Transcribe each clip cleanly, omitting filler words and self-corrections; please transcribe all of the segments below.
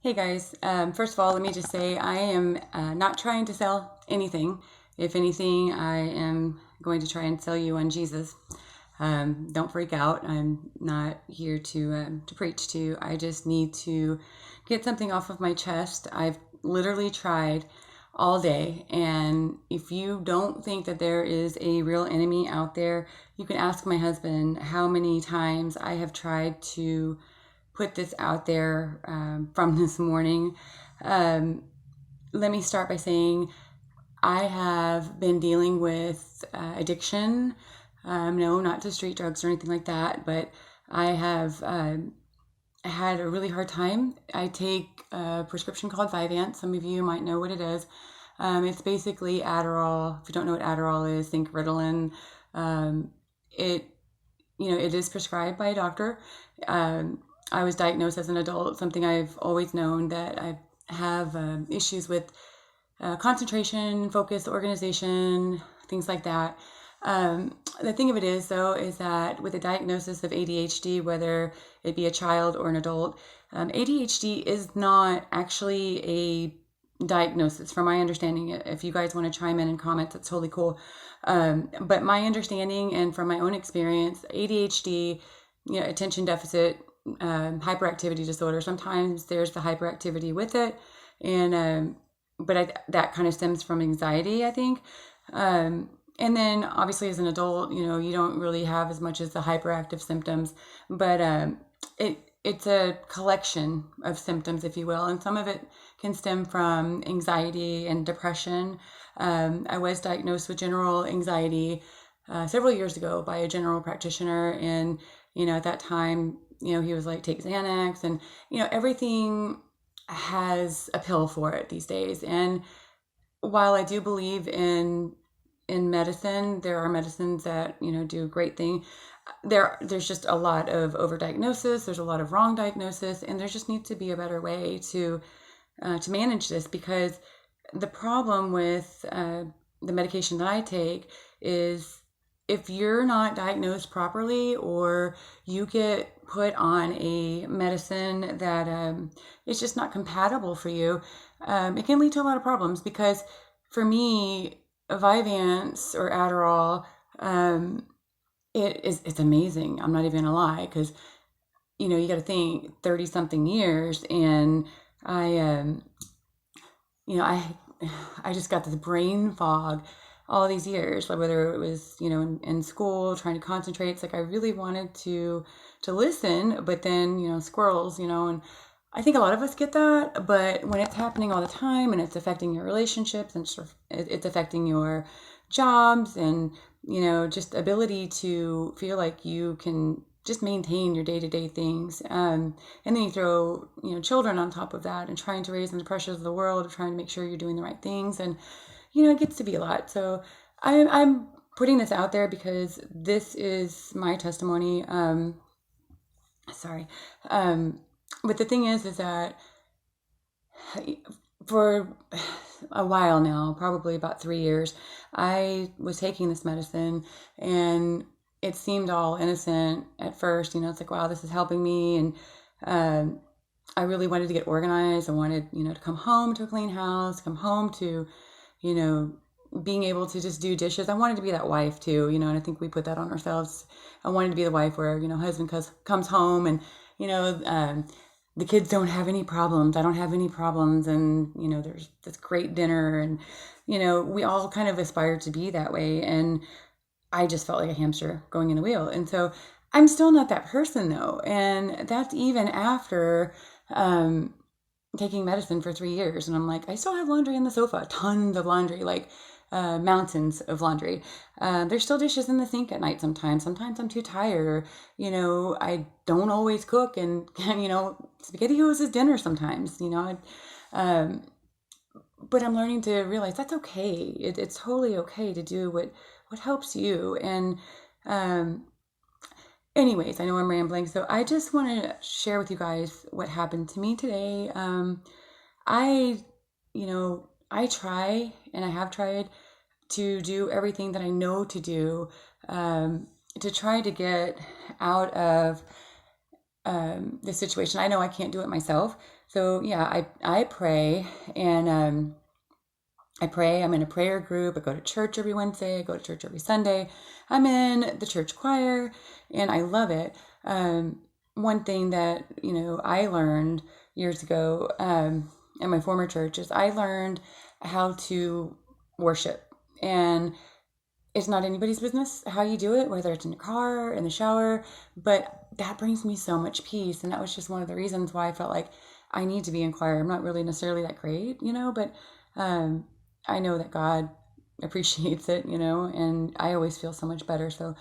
Hey guys, first of all, let me just say I am not trying to sell anything. If anything, I am going to try and sell you on Jesus. Don't freak out. I'm not here to preach to you. I just need to get something off of my chest. I've literally tried all day, and if you don't think that there is a real enemy out there, you can ask my husband how many times I have tried to put this out there from this morning. Um, Let me start by saying I have been dealing with addiction. No, not to street drugs or anything like that, but I have had a really hard time. I take a prescription called Vyvanse. Some of you might know what it is. It's basically Adderall. If you don't know what Adderall is, think Ritalin. It it is prescribed by a doctor. I was diagnosed as an adult, something I've always known that I have issues with concentration, focus, organization, things like that. The thing of it is, though, is that with a diagnosis of ADHD, whether it be a child or an adult, ADHD is not actually a diagnosis, from my understanding. If you guys want to chime in and comment, that's totally cool. But my understanding and from my own experience, ADHD, attention deficit hyperactivity disorder. Sometimes there's the hyperactivity with it, and that kind of stems from anxiety, I think. And then obviously as an adult, you don't really have as much as the hyperactive symptoms, but it's a collection of symptoms, if you will, and some of it can stem from anxiety and depression. I was diagnosed with general anxiety several years ago by a general practitioner, and at that time, he was like, take Xanax, and everything has a pill for it these days. And while I do believe in medicine, there are medicines that do a great thing. There's just a lot of overdiagnosis. There's a lot of wrong diagnosis, and there just needs to be a better way to manage this, because the problem with the medication that I take is if you're not diagnosed properly, or you get put on a medicine that is just not compatible for you, it can lead to a lot of problems. Because for me, Vyvanse or Adderall, it's amazing. I'm not even gonna lie, because you got to think 30 something years, and I I just got this brain fog all these years, like whether it was in school trying to concentrate. It's like I really wanted to listen, but then squirrels, and I think a lot of us get that. But when it's happening all the time, and it's affecting your relationships, and it's affecting your jobs, and just ability to feel like you can just maintain your day-to-day things, and then you throw children on top of that, and trying to raise them the pressures of the world, of trying to make sure you're doing the right things, and it gets to be a lot. So I'm putting this out there because this is my testimony. Sorry. But the thing is that for a while now, probably about 3 years, I was taking this medicine, and it seemed all innocent at first. It's like, wow, this is helping me. And I really wanted to get organized. I wanted, to come home to a clean house, come home to, being able to just do dishes. I wanted to be that wife too, and I think we put that on ourselves. I wanted to be the wife where, husband comes home, and, the kids don't have any problems. I don't have any problems. And, there's this great dinner, and, we all kind of aspire to be that way. And I just felt like a hamster going in the wheel. And so I'm still not that person, though. And that's even after taking medicine for 3 years. And I'm like, I still have laundry in the sofa, tons of laundry, like mountains of laundry. There's still dishes in the sink at night sometimes. Sometimes I'm too tired, or, I don't always cook. And, SpaghettiOs is dinner sometimes, but I'm learning to realize that's okay. It's totally okay to do what helps you. And anyways, I know I'm rambling, so I just want to share with you guys what happened to me today. I I try, and I have tried to do everything that I know to do, to try to get out of this situation. I know I can't do it myself. So yeah, I pray, and I pray. I'm in a prayer group. I go to church every Wednesday. I go to church every Sunday. I'm in the church choir, and I love it. One thing that, I learned years ago in my former church is I learned how to worship. And it's not anybody's business how you do it, whether it's in the car, in the shower, but that brings me so much peace. And that was just one of the reasons why I felt like I need to be in choir. I'm not really necessarily that great, but I know that God appreciates it, and I always feel so much better. So,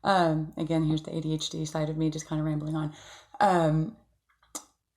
again, here's the ADHD side of me just kind of rambling on.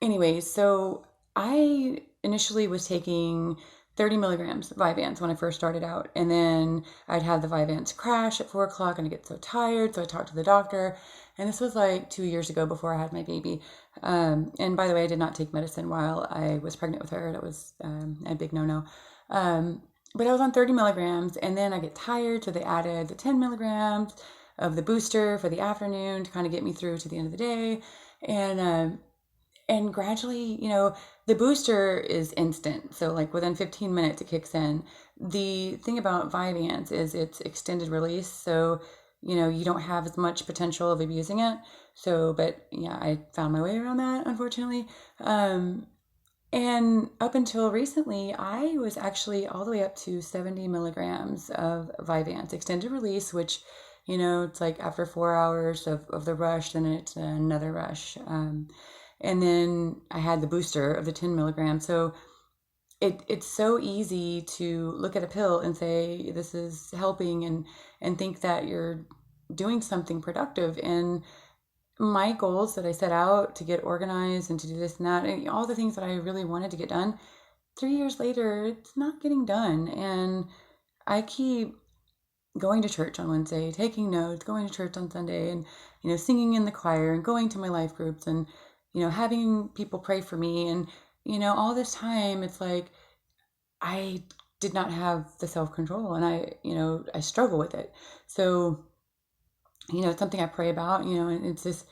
Anyways, so I initially was taking 30 milligrams of Vyvanse when I first started out. And then I'd have the Vyvanse crash at 4 o'clock and I get so tired. So I talked to the doctor. And this was like 2 years ago before I had my baby. And by the way, I did not take medicine while I was pregnant with her. That was a big no-no. But I was on 30 milligrams and then I get tired. So they added the 10 milligrams of the booster for the afternoon to kind of get me through to the end of the day. And gradually, the booster is instant. So like within 15 minutes, it kicks in. The thing about Vyvanse is it's extended release. So, you don't have as much potential of abusing it. So, but yeah, I found my way around that, unfortunately. And up until recently, I was actually all the way up to 70 milligrams of Vyvanse extended release, which, it's like after 4 hours of the rush, then it's another rush. And then I had the booster of the 10 milligrams. So it's so easy to look at a pill and say, this is helping and think that you're doing something productive. And my goals that I set out to get organized and to do this and that, and all the things that I really wanted to get done, 3 years later, it's not getting done. And I keep going to church on Wednesday, taking notes, going to church on Sunday, and, singing in the choir and going to my life groups and, having people pray for me. And, all this time, it's like I did not have the self-control and I struggle with it. So, it's something I pray about, and it's this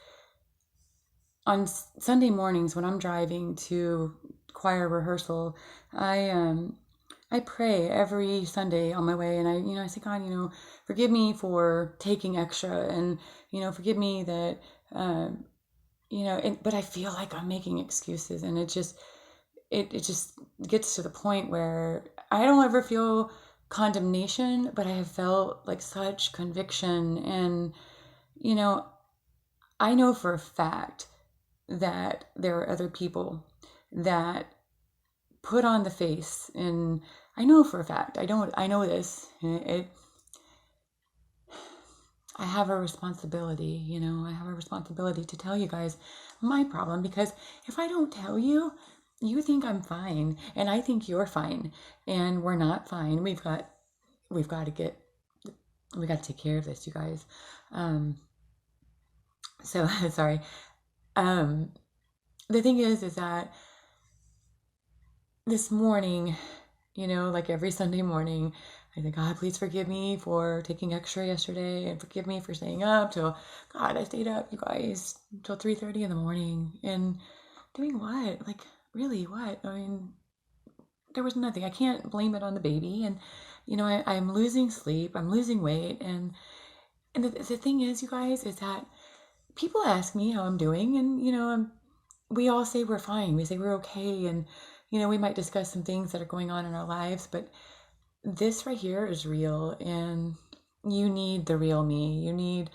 on Sunday mornings when I'm driving to choir rehearsal, I pray every Sunday on my way, and I say, God, forgive me for taking extra, and forgive me that, but I feel like I'm making excuses, and it just gets to the point where I don't ever feel condemnation, but I have felt like such conviction, and I know for a fact that there are other people that put on the face, and I know for a fact, I know this, I have a responsibility, I have a responsibility to tell you guys my problem, because if I don't tell you, you think I'm fine, and I think you're fine, and we're not fine. We got to take care of this, you guys. So sorry. The thing is that this morning, like every Sunday morning, I think, God, please forgive me for taking extra yesterday, and forgive me for staying up till, God, I stayed up, you guys, till 3:30 in the morning, and doing what? Like, really, what? I mean, there was nothing. I can't blame it on the baby, and, I'm losing sleep, I'm losing weight, and the thing is, you guys, is that people ask me how I'm doing, and, we all say we're fine, we say we're okay, and, we might discuss some things that are going on in our lives, but this right here is real, and you need the real me.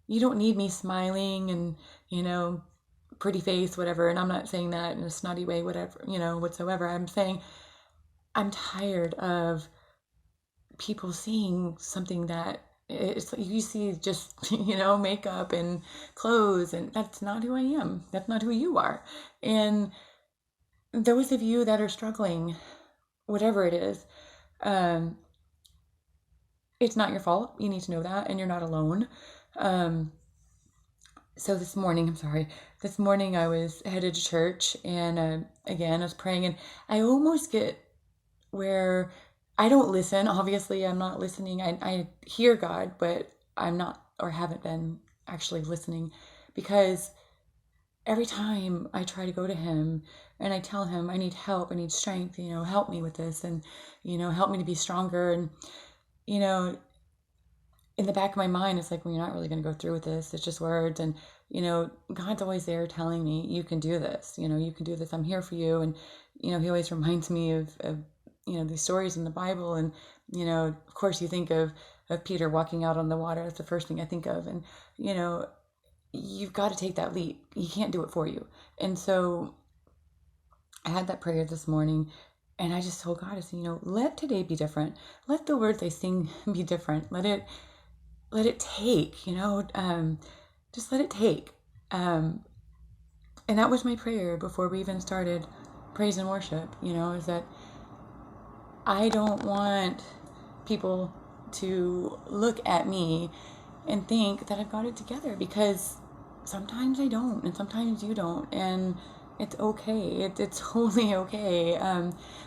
You don't need me smiling and, pretty face, whatever. And I'm not saying that in a snotty way, whatever, whatsoever. I'm saying I'm tired of people seeing something that it's like you see just, makeup and clothes, and that's not who I am. That's not who you are. And those of you that are struggling, whatever it is, it's not your fault. You need to know that, and you're not alone. So this morning I was headed to church, and again, I was praying, and I almost get where I don't listen. Obviously, I'm not listening. I hear God, but I'm not, or haven't been actually listening, because every time I try to go to him and I tell him I need help, I need strength, help me with this, and, help me to be stronger. And, you know, in the back of my mind, it's like, well, you're not really going to go through with this. It's just words. And, God's always there telling me, you can do this, you can do this. I'm here for you. And, he always reminds me of these stories in the Bible. And, of course you think of Peter walking out on the water. That's the first thing I think of. And, you've got to take that leap. He can't do it for you. And so I had that prayer this morning, and I just told God, I said, let today be different. Let the words I sing be different. Let it take, just let it take. And that was my prayer before we even started praise and worship, is that I don't want people to look at me and think that I've got it together, because sometimes I don't, and sometimes you don't, and it's okay. It's totally okay.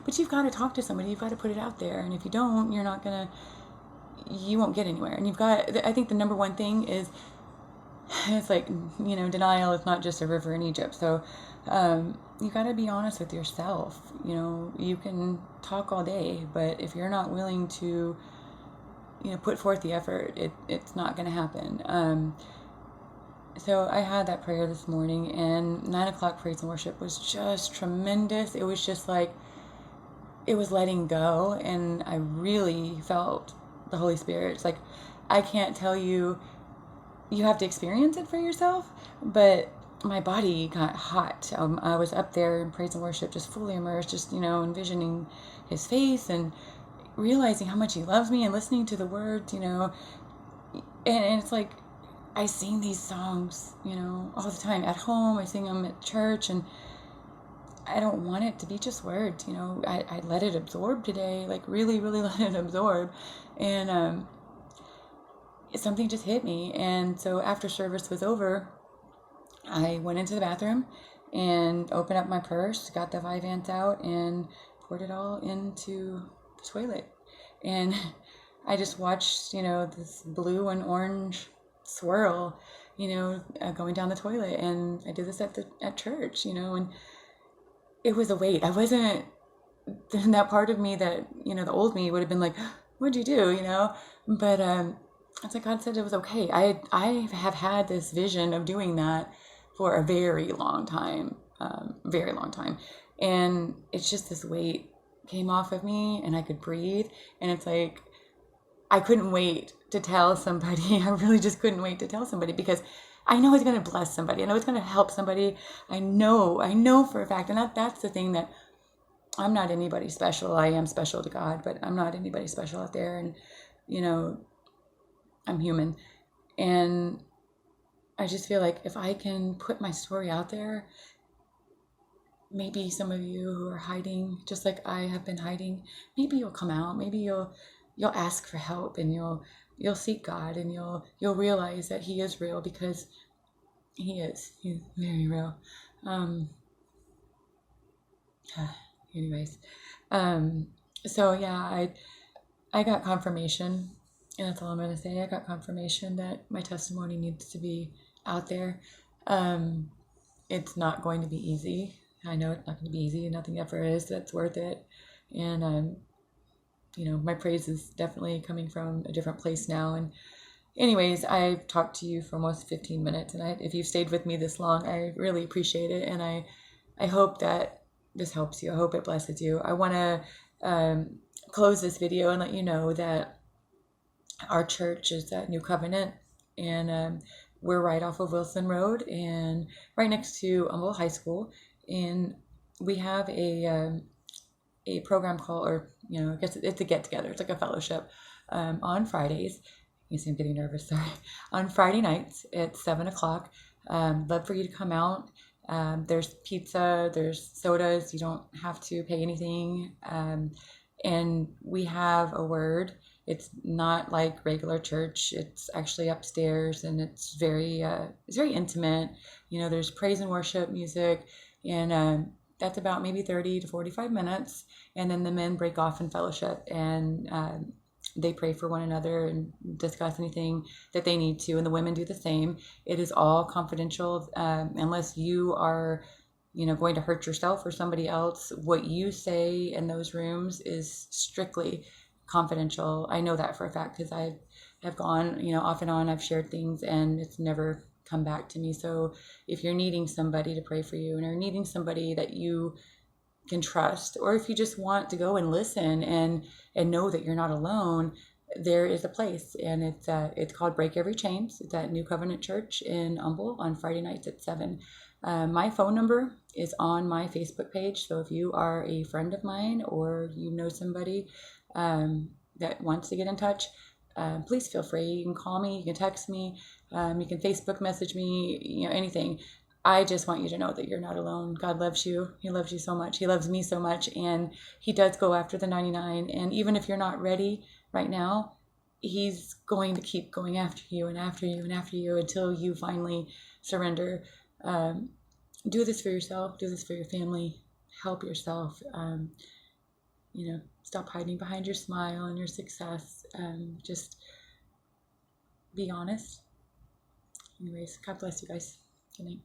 But you've got to talk to somebody. You've got to put it out there. And if you don't, you won't get anywhere. And I think the number one thing is, it's like, denial is not just a river in Egypt. So you got to be honest with yourself. You can talk all day, but if you're not willing to, put forth the effort, it's not going to happen. So I had that prayer this morning, and 9:00 praise and worship was just tremendous. It was just like, it was letting go, and I really felt the Holy Spirit. It's like, I can't tell you, you have to experience it for yourself, but my body got hot. I was up there in praise and worship, just fully immersed, just, envisioning his face and realizing how much he loves me, and listening to the words, and it's like, I sing these songs, all the time at home. I sing them at church, and I don't want it to be just words. I let it absorb today, like really, really let it absorb. And something just hit me. And so after service was over, I went into the bathroom and opened up my purse, got the Vyvanse out, and poured it all into the toilet. And I just watched, this blue and orange swirl, going down the toilet. And I did this at church, and it was a weight. I wasn't that part of me that, the old me would have been like, what'd you do, but it's like God said it was okay. I have had this vision of doing that for a very long time, and it's just, this weight came off of me, and I could breathe. And it's like, I couldn't wait to tell somebody. I really just couldn't wait to tell somebody, because I know it's going to bless somebody. I know it's going to help somebody. I know for a fact. And that's the thing, that I'm not anybody special. I am special to God, but I'm not anybody special out there. And, I'm human. And I just feel like if I can put my story out there, maybe some of you who are hiding, just like I have been hiding, maybe you'll come out. Maybe you'll ask for help, and you'll seek God, and you'll realize that He is real, because He's very real. Anyways, so yeah, I got confirmation, and that's all I'm going to say. I got confirmation that my testimony needs to be out there. It's not going to be easy. I know it's not going to be easy, and nothing ever is that's worth it. And my praise is definitely coming from a different place now. And anyways, I've talked to you for almost 15 minutes, and if you've stayed with me this long, I really appreciate it. And I hope that this helps you. I hope it blesses you. I want to close this video and let you know that our church is at New Covenant, and we're right off of Wilson Road, and right next to Humboldt High School. And we have a program called, or I guess it's a get together. It's like a fellowship on Fridays. You see, I'm getting nervous. Sorry. On Friday nights at 7:00. Love for you to come out. There's pizza. There's sodas. You don't have to pay anything. And we have a word. It's not like regular church. It's actually upstairs, and it's very intimate. There's praise and worship music, and that's about maybe 30 to 45 minutes. And then the men break off in fellowship. And they pray for one another and discuss anything that they need to, and the women do the same. It is all confidential, unless you are, going to hurt yourself or somebody else. What you say in those rooms is strictly confidential. I know that for a fact because I have gone, off and on. I've shared things and it's never come back to me. So if you're needing somebody to pray for you, and are needing somebody that you can trust, or if you just want to go and listen and know that you're not alone, there is a place, and it's called Break Every Chains. It's at New Covenant Church in Humble on Friday nights at 7. My phone number is on my Facebook page, so if you are a friend of mine or you know somebody that wants to get in touch, please feel free. You can call me, you can text me, you can Facebook message me, anything. I just want you to know that you're not alone. God loves you. He loves you so much. He loves me so much. And he does go after the 99. And even if you're not ready right now, he's going to keep going after you and after you and after you until you finally surrender. Do this for yourself. Do this for your family. Help yourself. Stop hiding behind your smile and your success. Just be honest. Anyways, God bless you guys. Good night.